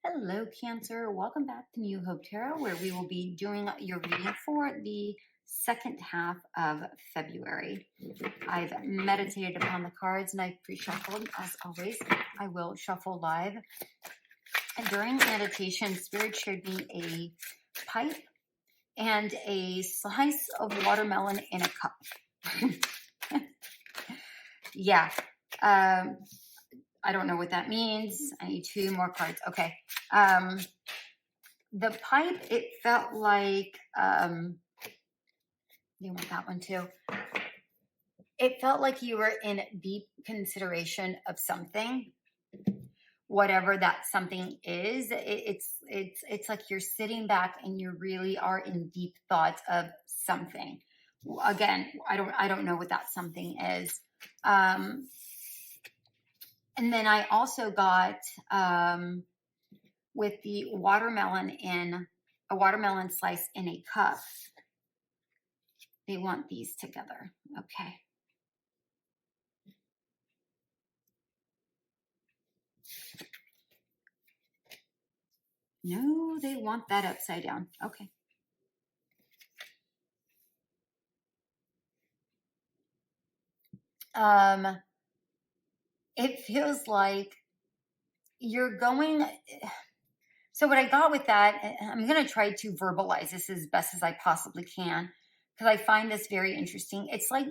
Hello, Cancer. Welcome back to New Hope Tarot, where we will be doing your reading for the second half of February. I've meditated upon the cards and I've pre-shuffled. As always, I will shuffle live. And during meditation, Spirit showed me a pipe and a slice of watermelon in a cup. Yeah. I don't know what that means. I need two more cards. Okay. The pipe, it felt like, you want that one too. It felt like you were in deep consideration of something, whatever that something is. It's like you're sitting back and you really are in deep thoughts of something. Again, I don't know what that something is. And then I also got, with the watermelon in a watermelon slice in a cup. They want these together. Okay. No, they want that upside down. Okay. It feels like you're going. So what I got with that, I'm going to try to verbalize this as best as I possibly can, because I find this very interesting. It's like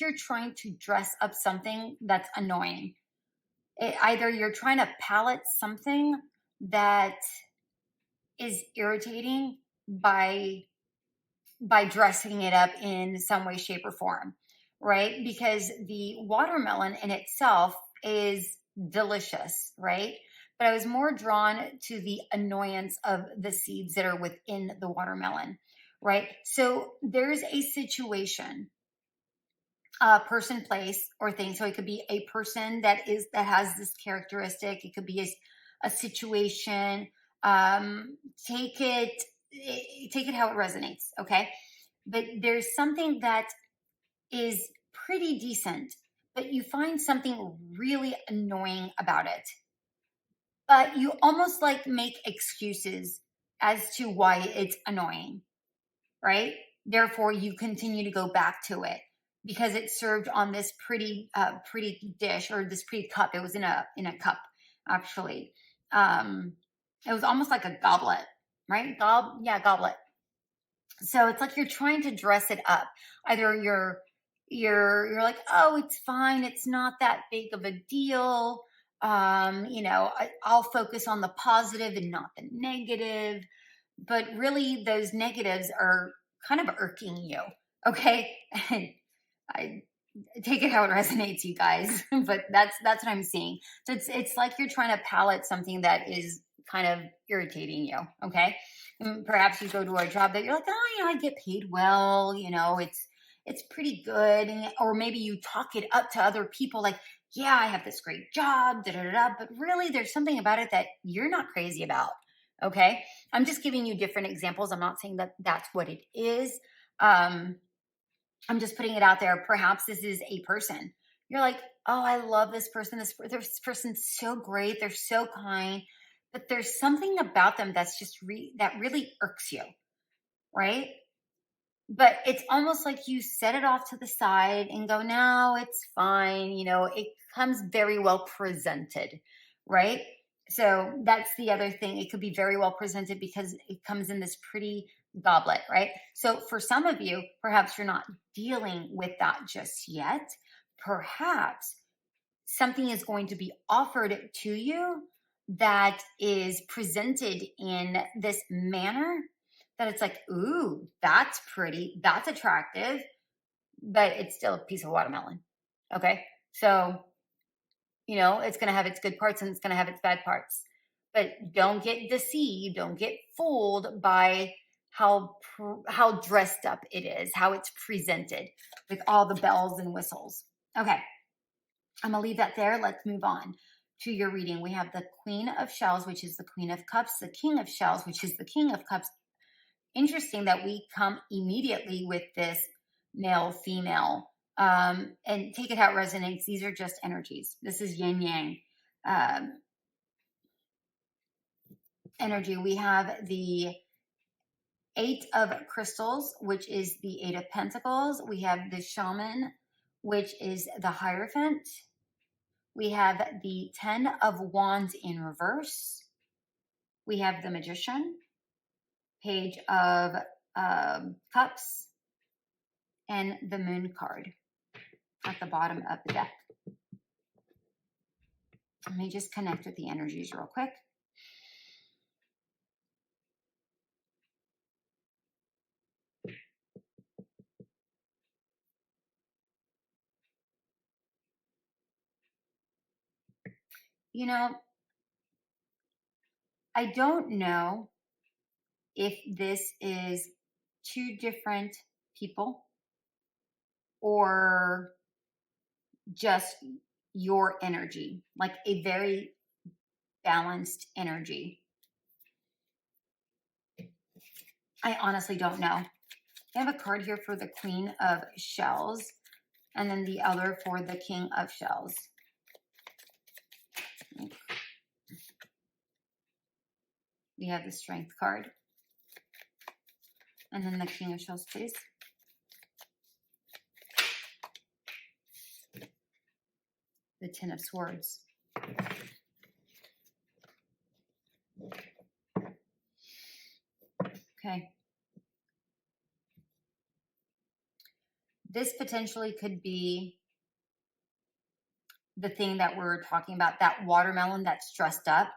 you're trying to dress up something that's annoying. Either you're trying to palette something that is irritating by dressing it up in some way, shape, or form, right? Because the watermelon in itself is delicious, right? But I was more drawn to the annoyance of the seeds that are within the watermelon, right? So there's a situation, person, place, or thing. So it could be a person that has this characteristic. It could be a situation. Take it how it resonates, okay? But there's something that is pretty decent, but you find something really annoying about it. But you almost like make excuses as to why it's annoying, right? Therefore, you continue to go back to it because it's served on this pretty dish, or this pretty cup. It was in a cup, actually. It was almost like a goblet, right? Goblet. So it's like you're trying to dress it up. Either you're like, oh, it's fine. It's not that big of a deal. I'll focus on the positive and not the negative. But really, those negatives are kind of irking you. Okay. And I take it how it resonates, you guys. But that's what I'm seeing. So it's like you're trying to palette something that is kind of irritating you. Okay. And perhaps you go to a job that you're like, oh, I get paid well, it's pretty good. Or maybe you talk it up to other people like, yeah, I have this great job, da da da. But really, there's something about it that you're not crazy about. Okay. I'm just giving you different examples. I'm not saying that that's what it is. I'm just putting it out there. Perhaps this is a person. You're like, oh, I love this person. This person's so great. They're so kind. But there's something about them that's just that really irks you, right? But it's almost like you set it off to the side and go, no, it's fine. It comes very well presented, right? So that's the other thing. It could be very well presented because it comes in this pretty goblet, right? So for some of you, perhaps you're not dealing with that just yet. Perhaps something is going to be offered to you that is presented in this manner that it's like, ooh, that's pretty, that's attractive, but it's still a piece of watermelon. Okay. So, it's going to have its good parts and it's going to have its bad parts, but don't get deceived. Don't get fooled by how dressed up it is, how it's presented with all the bells and whistles. Okay. I'm going to leave that there. Let's move on to your reading. We have the Queen of Shells, which is the Queen of Cups, the King of Shells, which is the King of Cups. Interesting that we come immediately with this male, female, and take it how it resonates. These are just energies. This is yin yang. energy, we have the Eight of Crystals, which is the Eight of Pentacles. We have the Shaman, which is the Hierophant. We have the Ten of Wands in reverse. We have the Magician, Page of Cups, and the Moon card at the bottom of the deck. Let me just connect with the energies real quick. You know, I don't know if this is two different people or just your energy, like a very balanced energy. I honestly don't know. I have a card here for the Queen of Shells and then the other for the King of Shells. We have the Strength card. And then the King of Shells, please. The Ten of Swords. Okay. This potentially could be the thing that we're talking about, that watermelon that's dressed up,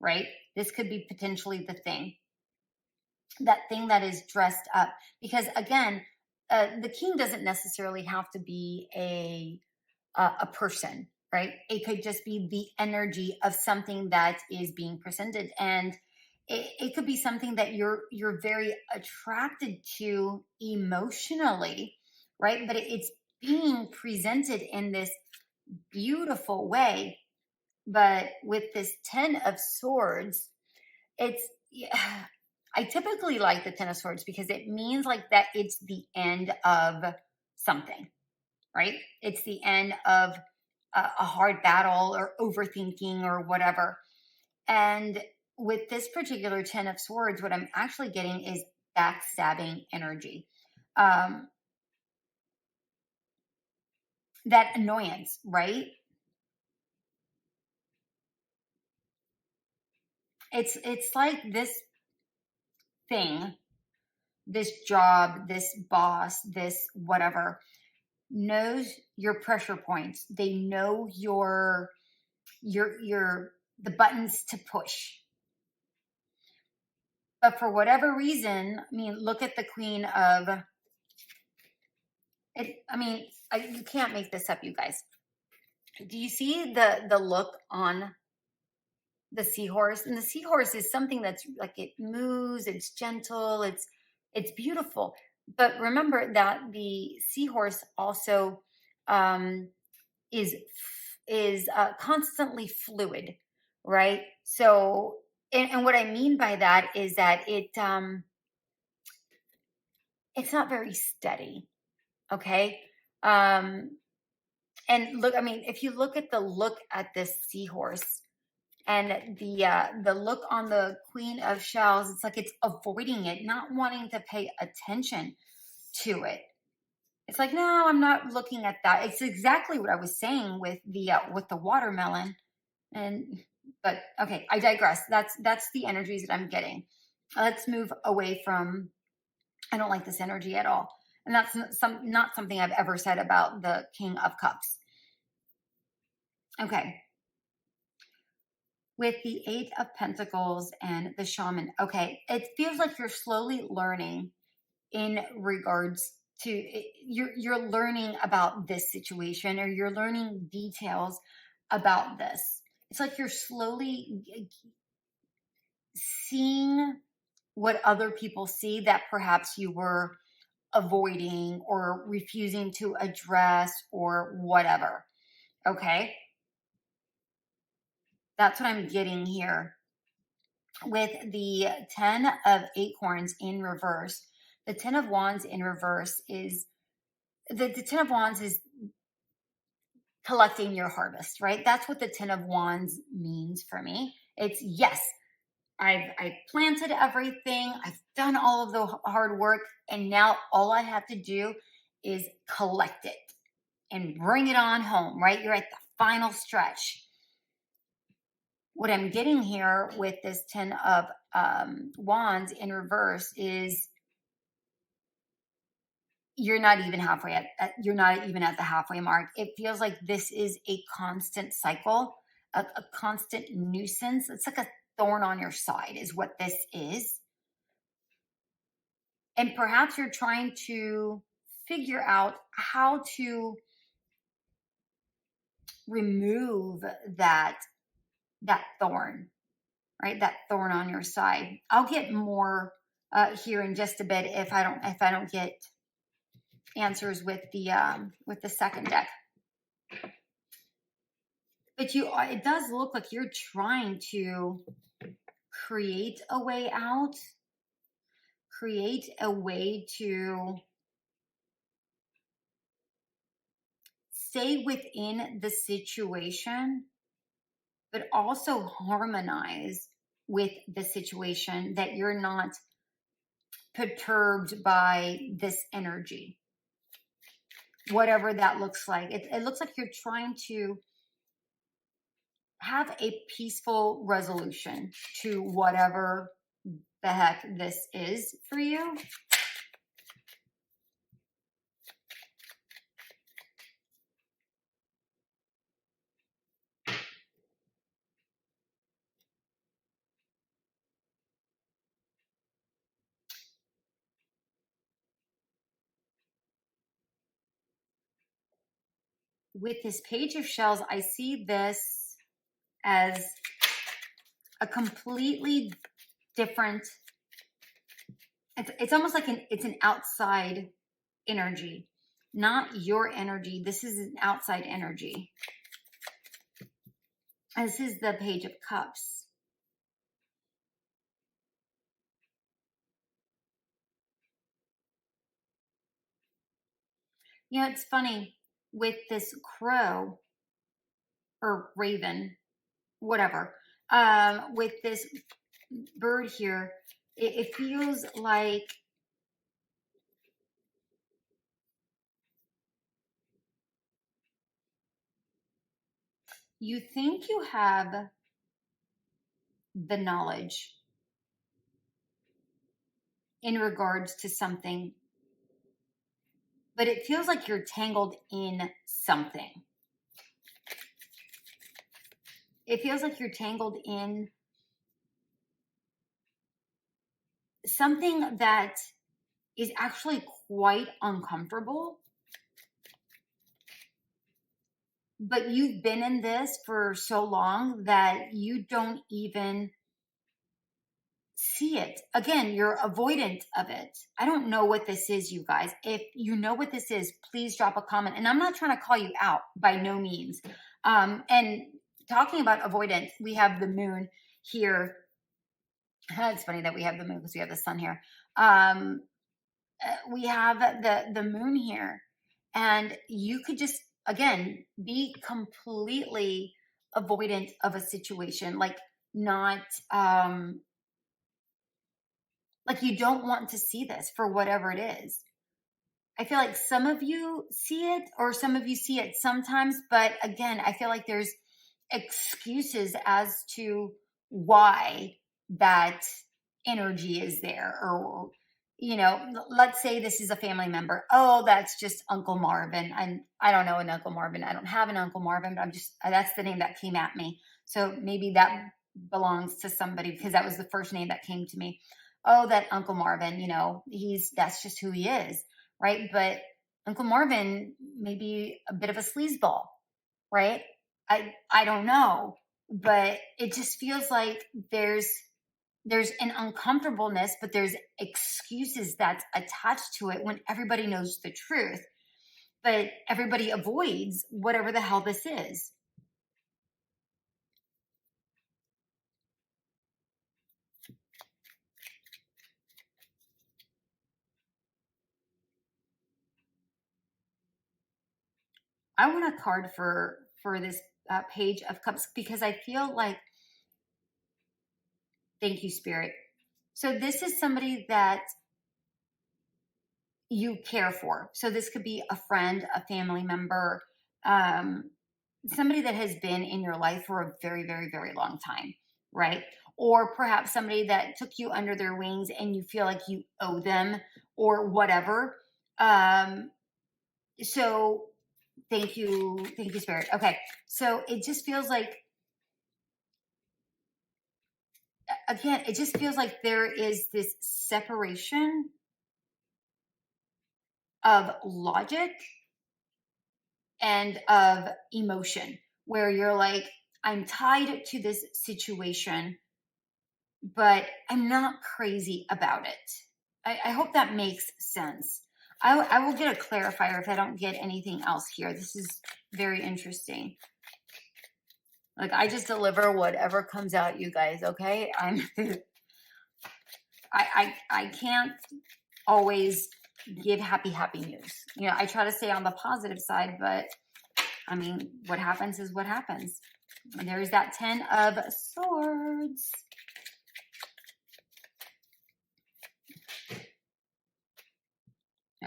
right? This could be potentially the thing. That thing that is dressed up. Because again, the king doesn't necessarily have to be a person, right? It could just be the energy of something that is being presented. And it could be something that you're very attracted to emotionally, right? But it's being presented in this beautiful way. But with this Ten of Swords, it's, yeah, I typically like the Ten of Swords because it means like that it's the end of something, right? It's the end of a hard battle or overthinking or whatever. And with this particular Ten of Swords, what I'm actually getting is backstabbing energy. That annoyance, right? It's like this thing, this job, this boss, this whatever, knows your pressure points. They know your the buttons to push. But for whatever reason, I mean, look at the Queen of it. I mean, you can't make this up, you guys. Do you see the look on the seahorse? And the seahorse is something that's like, it moves, it's gentle, it's beautiful. But remember that the seahorse also is constantly fluid, right? So, and what I mean by that is that it's not very steady, okay? And look, I mean, if you look at the look at this seahorse and the look on the Queen of Shells, it's like it's avoiding it, not wanting to pay attention to it. It's like, no, I'm not looking at that. It's exactly what I was saying with the watermelon. But okay, I digress. That's the energies that I'm getting. Let's move away from, I don't like this energy at all. And that's not something I've ever said about the King of Cups. Okay. With the Eight of Pentacles and the Shaman. Okay, it feels like you're slowly learning in regards to, you're learning about this situation, or you're learning details about this. It's like you're slowly seeing what other people see that perhaps you were avoiding or refusing to address or whatever. Okay. That's what I'm getting here. With the 10 of Acorns in reverse, the 10 of Wands in reverse is, the 10 of Wands is collecting your harvest, right? That's what the 10 of Wands means for me. It's, yes, I've planted everything. I've done all of the hard work, and now all I have to do is collect it and bring it on home, right? You're at the final stretch. What I'm getting here with this 10 of wands in reverse is you're not even halfway you're not even at the halfway mark. It feels like this is a constant cycle, a constant nuisance. It's like a thorn on your side is what this is. And perhaps you're trying to figure out how to remove that thorn, right? That thorn on your side. I'll get more here in just a bit if I don't get answers with the second deck. But it does look like you're trying to create a way out, create a way to stay within the situation, but also harmonize with the situation, that you're not perturbed by this energy, whatever that looks like. It looks like you're trying to have a peaceful resolution to whatever the heck this is for you. With this page of shells, I see this as a completely different, it's almost like it's an outside energy, not your energy. This is an outside energy. And this is the Page of Cups. You know, it's funny with this crow or raven, whatever, with this bird here, it feels like you think you have the knowledge in regards to something, but it feels like you're tangled in something. It feels like you're tangled in something that is actually quite uncomfortable. But you've been in this for so long that you don't even see it. Again, you're avoidant of it. I don't know what this is, you guys. If you know what this is, please drop a comment. And I'm not trying to call you out, by no means. And talking about avoidance, we have the moon here. It's funny that we have the moon because we have the sun here. We have the moon here, and you could just, again, be completely avoidant of a situation, like not like you don't want to see this for whatever it is. I feel like some of you see it, or some of you see it sometimes, but again, I feel like there's excuses as to why that energy is there. Or, you know, let's say this is a family member. Oh, that's just Uncle Marvin. And I don't know an Uncle Marvin. I don't have an Uncle Marvin, but that's the name that came at me. So maybe that belongs to somebody because that was the first name that came to me. Oh, that Uncle Marvin, you know, that's just who he is, right? But Uncle Marvin may be a bit of a sleazeball, right? I don't know, but it just feels like there's an uncomfortableness, but there's excuses that's attached to it when everybody knows the truth, but everybody avoids whatever the hell this is. I want a card for this Page of Cups because I feel like Thank you, Spirit. So this is somebody that you care for. So this could be a friend, a family member, somebody that has been in your life for a very, very, very long time, right? Or perhaps somebody that took you under their wings and you feel like you owe them or whatever. So thank you, Spirit. Okay, so it just feels like, again, it just feels like there is this separation of logic and of emotion where you're like, I'm tied to this situation, but I'm not crazy about it. I hope that makes sense. I will get a clarifier if I don't get anything else here. This is very interesting. Like, I just deliver whatever comes out, you guys, okay? I can't always give happy news. You know, I try to stay on the positive side, but I mean, what happens is what happens. And there's that 10 of Swords.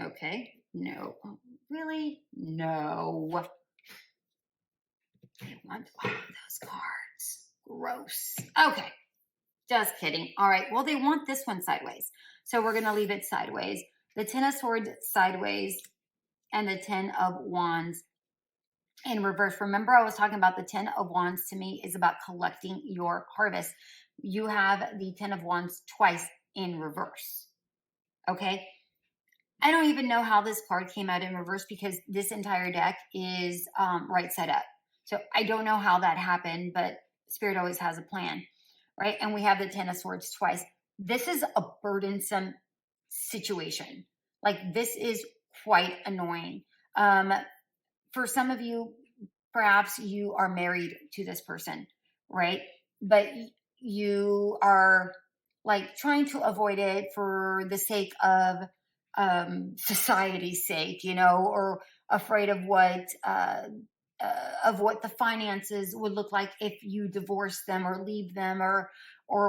Okay, no, really? No. I want all of those cards. Gross. Okay, just kidding. All right, well, they want this one sideways. So we're going to leave it sideways. The 10 of Swords sideways and the 10 of Wands in reverse. Remember, I was talking about the 10 of Wands to me is about collecting your harvest. You have the 10 of Wands twice in reverse. Okay. I don't even know how this card came out in reverse because this entire deck is right side up. So I don't know how that happened, but Spirit always has a plan, right? And we have the 10 of Swords twice. This is a burdensome situation. Like, this is quite annoying. For some of you, perhaps you are married to this person, right? But you are like trying to avoid it for the sake of society's sake, you know, or afraid of what the finances would look like if you divorce them or leave them, or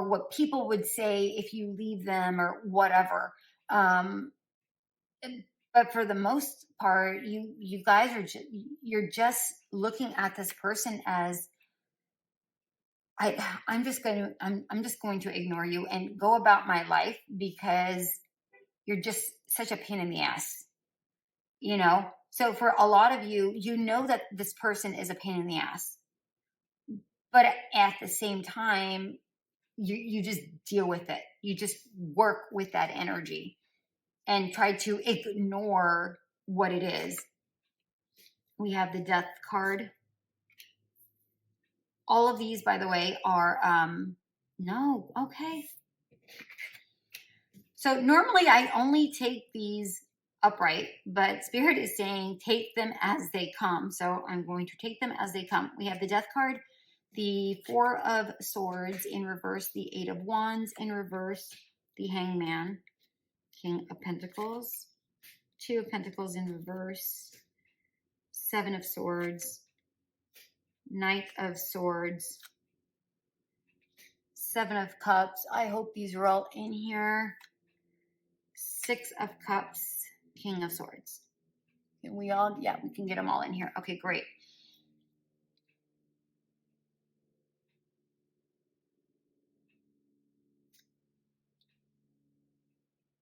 what people would say if you leave them or whatever. But for the most part, you guys are you're just looking at this person as I'm just going to ignore you and go about my life because you're just such a pain in the ass, you know? So for a lot of you, you know that this person is a pain in the ass, but at the same time, you just deal with it. You just work with that energy and try to ignore what it is. We have the Death card. All of these, by the way, are, no, okay. So normally I only take these upright, but Spirit is saying take them as they come. So I'm going to take them as they come. We have the Death card, the 4 of Swords in reverse, the 8 of Wands in reverse, the Hangman, King of Pentacles, 2 of Pentacles in reverse, 7 of Swords, Knight of Swords, 7 of Cups. I hope these are all in here. 6 of Cups, King of Swords. Can we all, yeah, we can get them all in here. Okay, great.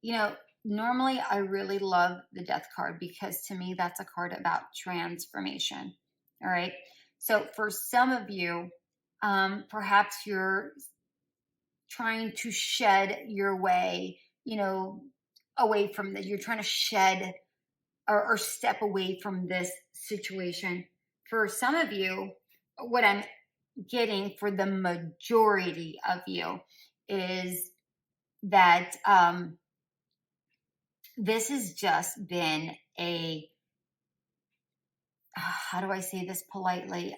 You know, normally I really love the Death card because to me that's a card about transformation. All right. So for some of you, perhaps you're trying to shed your way, you know, away from that. You're trying to shed or step away from this situation. For some of you, what I'm getting for the majority of you is that this has just been a, how do I say this politely?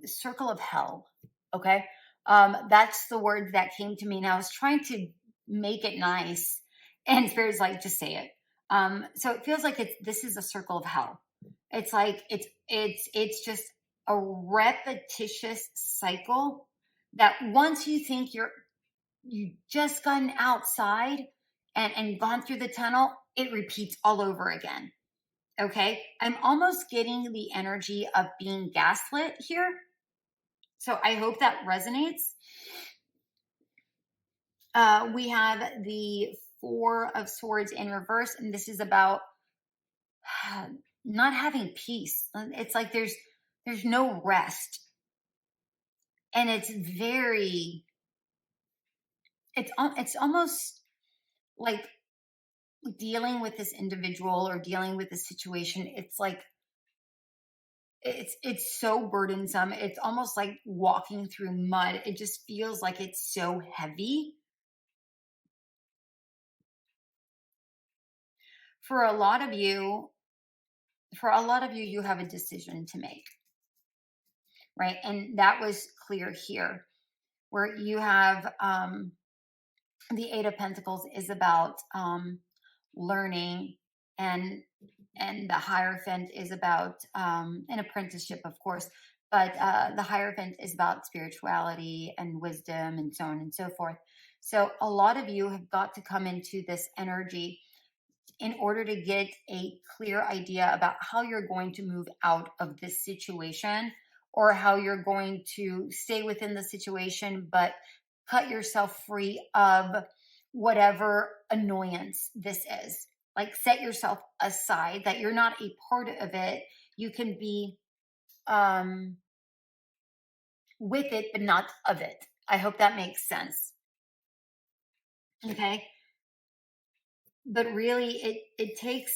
Circle of hell. Okay. That's the word that came to me. And I was trying to make it nice. And Spirit's like, just say it. So it feels like this is a circle of hell. It's like, it's just a repetitious cycle that once you think you just gotten outside and gone through the tunnel, it repeats all over again. Okay. I'm almost getting the energy of being gaslit here. So I hope that resonates. We have the Four of Swords in reverse, and this is about not having peace. It's like there's no rest, and it's almost like dealing with this individual or dealing with this situation. It's like it's so burdensome. It's almost like walking through mud. It just feels like it's so heavy. For a lot of you, you have a decision to make, right? And that was clear here, where you have the Eight of Pentacles is about learning, and the Hierophant is about an apprenticeship, of course. But the Hierophant is about spirituality and wisdom and so on and so forth. So a lot of you have got to come into this energy in order to get a clear idea about how you're going to move out of this situation, or how you're going to stay within the situation, but cut yourself free of whatever annoyance this is. Like, set yourself aside, that you're not a part of it. You can be with it, but not of it. I hope that makes sense. Okay. But really, it takes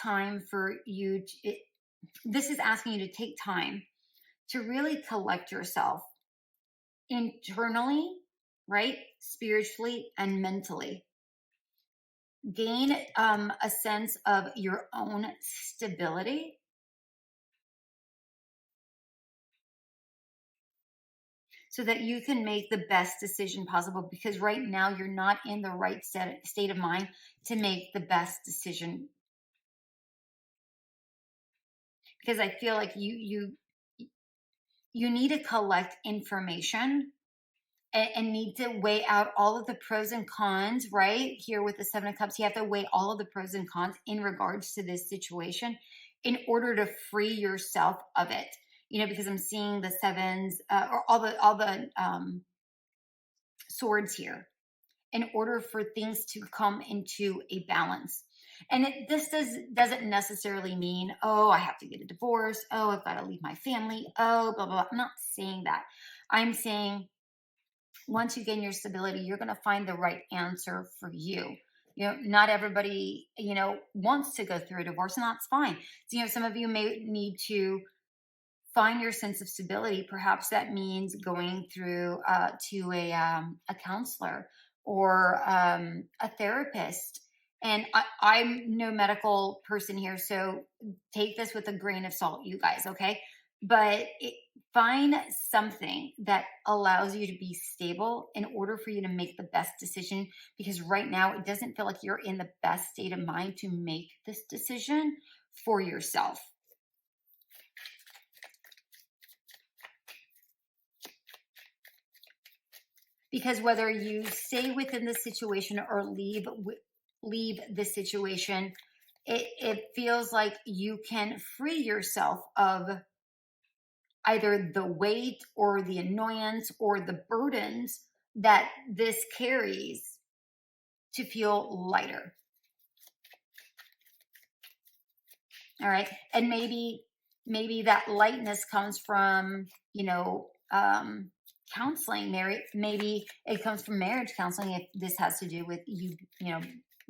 time for you to, this is asking you to take time to really collect yourself internally, right? Spiritually and mentally. Gain a sense of your own stability, so that you can make the best decision possible, because right now you're not in the right state of mind to make the best decision. Because I feel like you need to collect information and need to weigh out all of the pros and cons, right? Here with the Seven of Cups, you have to weigh all of the pros and cons in regards to this situation in order to free yourself of it. Because I'm seeing the sevens, or all the swords here, in order for things to come into a balance. And this doesn't necessarily mean, oh, I have to get a divorce. Oh, I've got to leave my family. Oh, blah, blah, blah. I'm not saying that. I'm saying once you gain your stability, you're going to find the right answer for you. Not everybody, wants to go through a divorce, and that's fine. So, some of you may need to find your sense of stability. Perhaps that means going through to a counselor, or a therapist. And I'm no medical person here, so take this with a grain of salt, you guys, okay? But find something that allows you to be stable in order for you to make the best decision, because right now it doesn't feel like you're in the best state of mind to make this decision for yourself. Because whether you stay within the situation or leave the situation, it feels like you can free yourself of either the weight or the annoyance or the burdens that this carries, to feel lighter. All right. And maybe that lightness comes from, counseling. Maybe it comes from marriage counseling, if this has to do with you,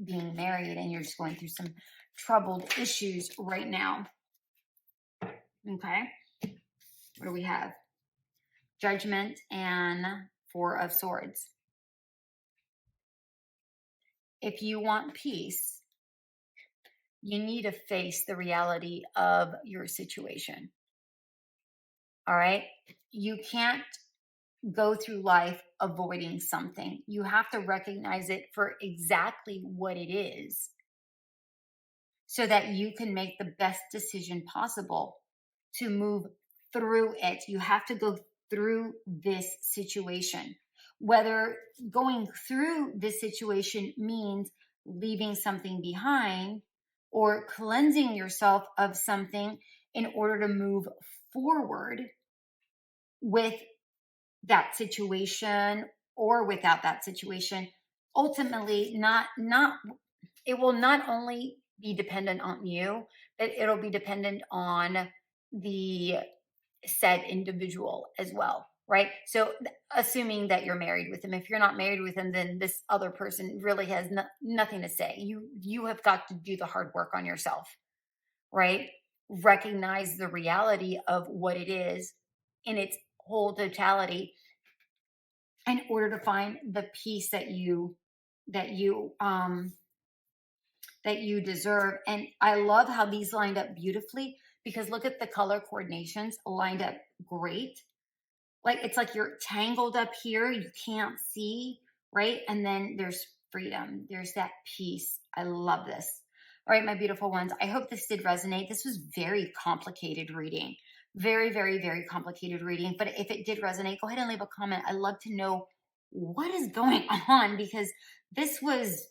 being married and you're just going through some troubled issues right now. Okay. What do we have? Judgment and Four of Swords. If you want peace, you need to face the reality of your situation. All right. You can't go through life avoiding something. You have to recognize it for exactly what it is, so that you can make the best decision possible to move through it. You have to go through this situation. Whether going through this situation means leaving something behind or cleansing yourself of something in order to move forward with that situation or without that situation, ultimately not it will not only be dependent on you, but it'll be dependent on the said individual as well, right? So assuming that you're married with him, if you're not married with him, then this other person really has nothing to say. You have got to do the hard work on yourself, right? Recognize the reality of what it is in its whole totality in order to find the peace that you um that you deserve. And I love how these lined up beautifully, because look at the color coordinations lined up great. Like it's like you're tangled up here, you can't see, right? And then there's freedom, there's that peace. I love this. All right, my beautiful ones, I hope this did resonate. This was very complicated reading, very, very, very complicated reading. But if it did resonate, go ahead and leave a comment. I love to know what is going on, because this was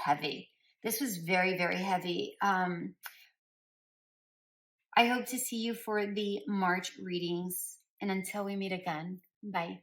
heavy. This was very, very heavy. I hope to see you for the March readings. And until we meet again, bye.